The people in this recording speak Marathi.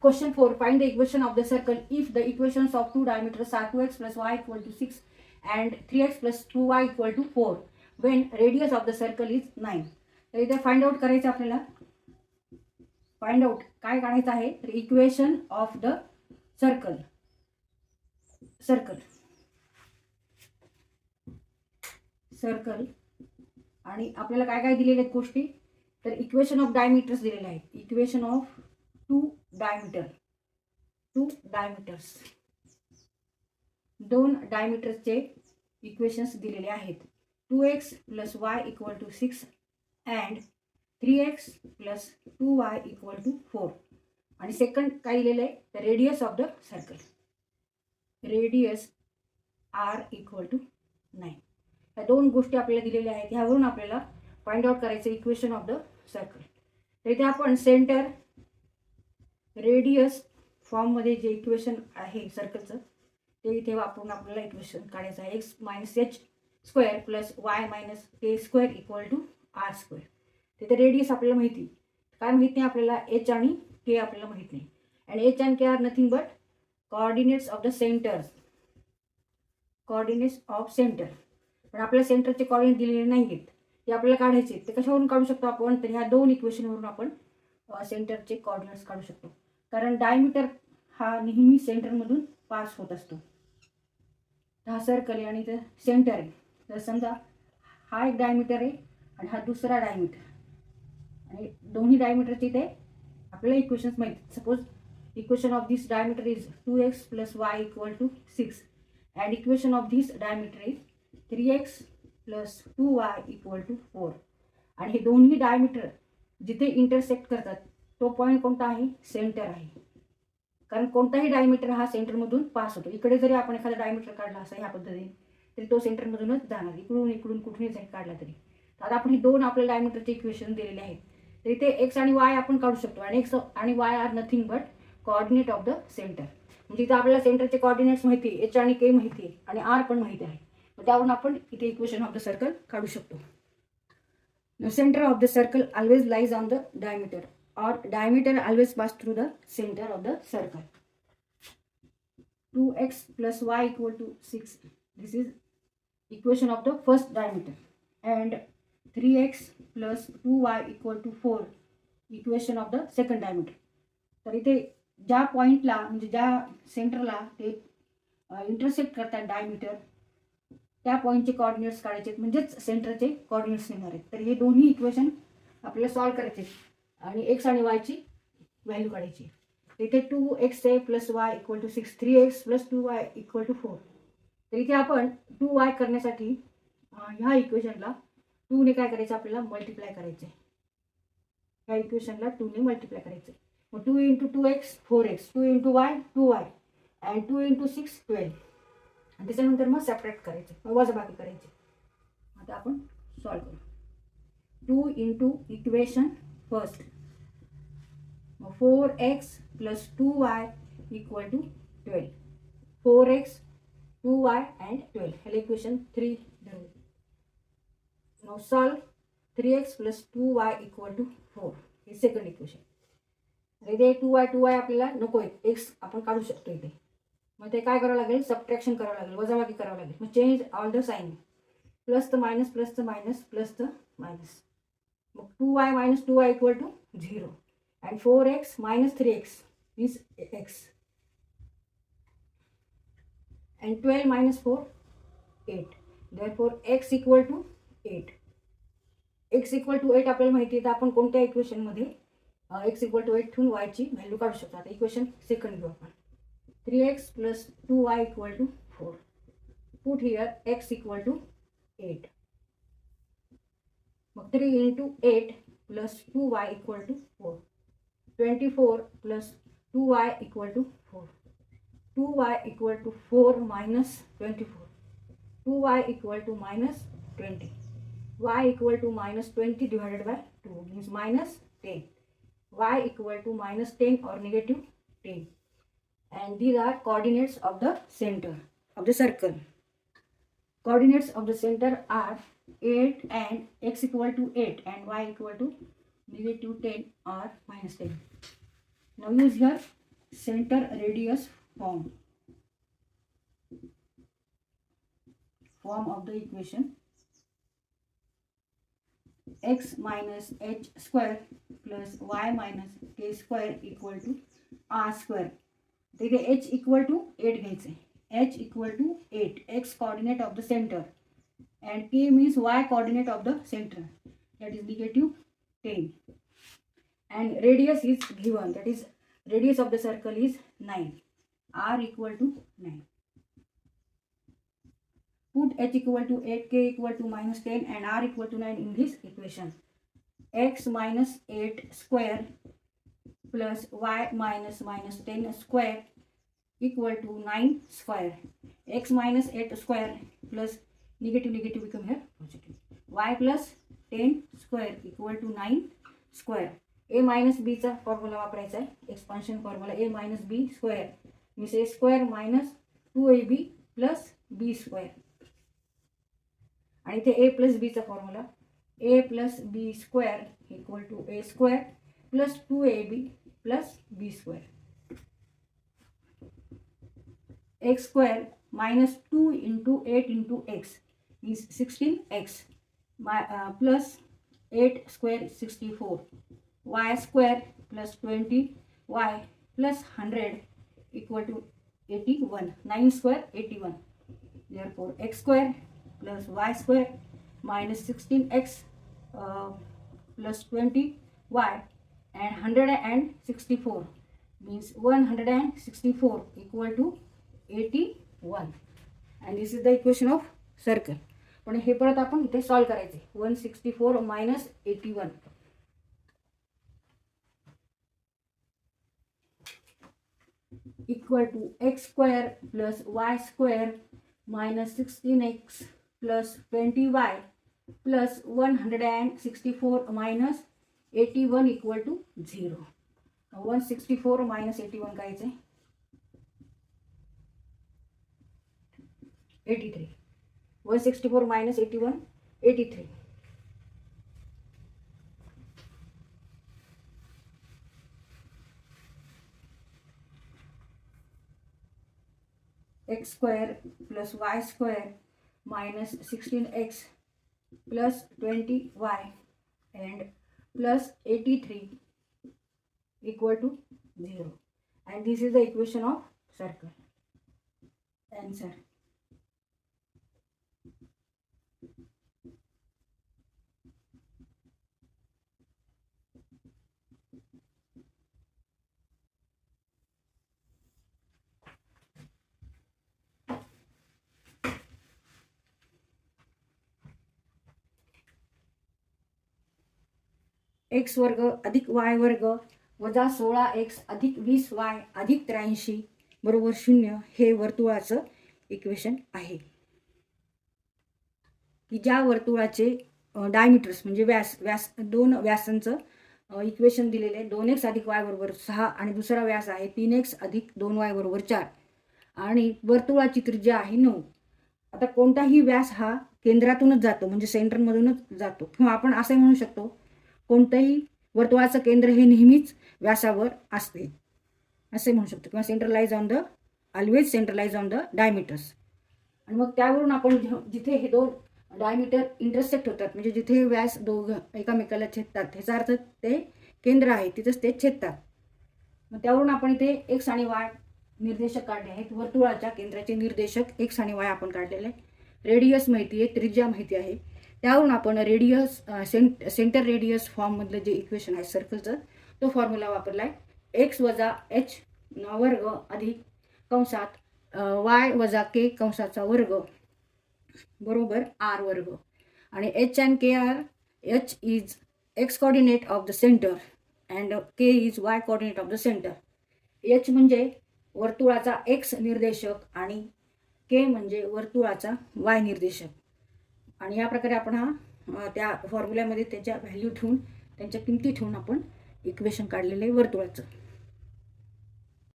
Question 4. Find the equation of the circle if the equations of two diameters are 2x plus y equal to 6 and 3x plus 2y equal to 4 when radius of the circle is 9. तर इथे फाइंड आउट करायचं आपल्याला. फाइंड आउट काय काढायचं आहे तर equation of the circle. Circle आणि आपल्याला काय काय दिलेले आहेत गोष्टी तर इक्वेशन ऑफ डायमीटर्स दिलेले आहेत. इक्वेशन ऑफ टू डायमीटर्स दोन डायमीटर्सचे इक्वेशन्स दिलेले आहेत. 2x plus y equal to 6 and 3x plus 2y equal to 4 आणि सेकंड काय दिलेलं आहे तर radius of the circle. Radius r equal to 9. या दोन गोष्टी आपल्याला दिलेल्या आहेत. ह्यावरून आपल्याला फाइंड आउट करायचं इक्वेशन ऑफ द सर्कल. तर इथे आपण सेंटर रेडियस फॉर्ममध्ये जे इक्वेशन आहे सर्कलचं ते इथे वापरून आपल्याला इक्वेशन काढायचं आहे. X minus h square plus y minus k square equal to r square. तिथे रेडियस आपल्याला माहिती काय माहीत नाही आपल्याला एच आणि के आपल्याला माहीत नाही. And h and k are nothing but coordinates of the centres. Coordinates of centre. पण आपल्या सेंटरचे कोऑर्डिनेट दिलेले नाही आहेत ते आपल्याला काढायचे. ते कशावरून काढू शकतो आपण तर ह्या दोन इक्वेशनवरून आपण सेंटरचे कोऑर्डिनेट्स काढू शकतो. कारण डायमीटर हा नेहमी सेंटरमधून पास होत असतो. हा सर्कल आहे आणि इथं सेंटर आहे. तर समजा हा एक डायमीटर आहे आणि हा दुसरा डायमीटर आणि दोन्ही डायमीटरचे इथे आपल्याला इक्वेशन्स माहिती. Suppose equation of this diameter is 2x plus y equal to 6 and equation of this diameter is 3x plus 2y equal to 4 आणि हे दोन्ही डायमीटर जिथे इंटरसेक्ट करतात तो पॉईंट कोणता आहे सेंटर आहे. कारण कोणताही डायमीटर हा सेंटरमधून पास होतो. इकडे जरी आपण एखादा डायमीटर काढला असा ह्या पद्धतीने तरी तो सेंटरमधूनच जाणार. इकडून कुठेही जरी काढला तरी. तर आता आपण हे दोन आपल्या डायमीटरचे इक्वेशन दिलेले आहेत. तर इथे एक्स आणि वाय आपण काढू शकतो आणि एक्स आणि y are nothing but coordinate of the centre. म्हणजे इथं आपल्याला सेंटरचे कोऑर्डिनेट्स माहिती आहे. एच आणि के माहिती आहे आणि आर पण माहिती आहे. त्यावरून आपण इथे इक्वेशन ऑफ द सर्कल काढू शकतो. The center of the circle always lies on the diameter or diameter always pass through the center of the circle. 2x plus y equal to 6. This is equation of the first diameter. And 3x plus 2y equal to 4. Equation of the second diameter. तर इथे ज्या पॉइंटला म्हणजे ज्या सेंटरला ते इंटरसेक्ट करतात डायमीटर त्या पॉईंटचे कोऑर्डिनेट्स काढायचे म्हणजेच सेंटरचे कोऑर्डिनेट्स निघणार आहेत. तर हे दोन्ही इक्वेशन आपल्याला सॉल्व करायचे आणि एक्स आणि वायची व्हॅल्यू काढायची. इथे 2x plus y equal to 6 3x plus 2y equal to 4. तर इथे आपण 2y करण्यासाठी ह्या इक्वेशनला 2 ने काय करायचं आपल्याला मल्टिप्लाय करायचे. ह्या इक्वेशनला 2 ने मल्टिप्लाय करायचे. मग 2 into 2x 4x 2 into Y 2y and 2 into 6 12. आणि त्याच्यानंतर मग सेपरेट करायचे मग वजाबाकी करायची. आता आपण सॉल्व करू. 2 into equation first 4x plus 2y equal to 12. 4x 2y and 12 ह्याला इक्वेशन 3 धरू. Now solve 3x plus 2y equal to 4 हे सेकंड इक्वेशन. इथे 2y आपल्याला नको आहे. एक्स आपण काढू शकतो इथे. मग ते काय करावं लागेल सबट्रॅक्शन करावं लागेल वजाबाकी करावं लागेल. मग change all the sign plus the minus plus the minus plus the minus. मग 2y minus 2y equal to 0 and 4x minus 3x is x and 12 minus 4 8. Therefore x equal to 8. x equal to 8 आपल्याला माहिती आहे. तर आपण कोणत्या इक्वेशनमध्ये x इक्वल टू 8 ठेवून वायची व्हॅल्यू काढू शकतो. आता इक्वेशन सेकंड घेऊ आपण. 3x plus 2y equal to 4. Put here x equal to 8. 3 into 8 plus 2y equal to 4. 24 plus 2y equal to 4. 2y equal to 4 minus 24. 2y equal to minus 20. Y equal to minus 20 divided by 2 means minus 10. Y equal to minus 10 or negative 10. And these are coordinates of the center of the circle. Coordinates of the center are 8 and x equal to 8 and y equal to negative 10 or minus 10. Now use here center radius form of the equation x minus h square plus y minus k square equal to r square. तिथे h equal to 8 घ्यायचे. h equal to 8, x coordinate of the center, and k means y coordinate of the center, that is negative 10, and radius is given, that is radius of the circle is 9, r equal to 9. Put h equal to 8, k equal to minus 10 and r equal to 9 in this equation. X minus 8 square plus y minus 10 square equal to 9 square. X minus 8 square plus negative become here positive. Y plus 10 square equal to 9 square. A minus b चा फॉर्म्युला वापरायचा आहे, expansion formula. a minus b square means a square minus 2ab plus b square. आणि इथे a plus b चा formula a plus b square equal to a square plus 2ab plus b square. X square minus 2 into 8 into x is 16x plus 8 square is 64. Y square plus 20y plus 100 equal to 81. 9 square 81. Therefore x square plus y square minus 16x plus 20y and 164 means 164 equal to 81. And this is the equation of circle. पण हे परत आपण इथे सॉल्व करायचे. 164 minus 81 equal to x square plus y square minus 16x plus 20y plus 164 minus 81 equal to 0. 164 minus 81 करायचे 83. 164 minus 81 83. X square plus y square minus 16x plus 20y and plus 83 equal to 0. And this is the equation of circle. Answer. x वर्ग अधिक y वर्ग वजा 16x अधिक 20y अधिक 83 बरोबर 0 हे वर्तुळाचं इक्वेशन आहे. की ज्या वर्तुळाचे डायमीटर्स म्हणजे व्यास दोन व्यासांचं इक्वेशन दिलेले आहे. 2x अधिक y बरोबर 6 आणि दुसरा व्यास आहे 3x अधिक 2y बरोबर 4 आणि वर्तुळाची त्रिज्या आहे 9. आता कोणताही व्यास हा केंद्रातूनच जातो म्हणजे सेंटरमधूनच जातो, किंवा आपण असं म्हणू शकतो कोणतंही वर्तुळाचं केंद्र हे नेहमीच व्यासावर असते असे म्हणू शकतो, किंवा centralise on the always centralise on the diameters. आणि मग त्यावरून आपण जिथे हे दोन डायमीटर इंटरसेक्ट होतात म्हणजे जिथे व्यास दोघं एकामेकाला छेदतात ह्याचा अर्थ ते केंद्र आहे तिथंच ते छेदतात. मग त्यावरून आपण इथे एक्स आणि वाय निर्देशक काढले आहेत. वर्तुळाच्या केंद्राचे निर्देशक एक्स आणि वाय आपण काढलेले आहे. रेडियस माहिती आहे, त्रिज्या माहिती आहे. त्यावरून आपण रेडियस सेंटर रेडियस फॉर्ममधलं जे इक्वेशन आहे सर्कलचं तो फॉर्म्युला वापरला आहे. एक्स वजा एच वर्ग अधिक कंसात वाय वजा के कंसाचा वर्ग बरोबर आर वर्ग. आणि h and k are, h is x coordinate of the centre and k is y coordinate of the centre. H म्हणजे वर्तुळाचा एक्स निर्देशक आणि के म्हणजे वर्तुळाचा वाय निर्देशक. आणि या प्रकारे आपण हा त्या फॉर्म्युल्यामध्ये त्याच्या व्हॅल्यू ठेवून त्यांच्या किमती ठेवून आपण इक्वेशन काढलेलं आहे वर्तुळाचं.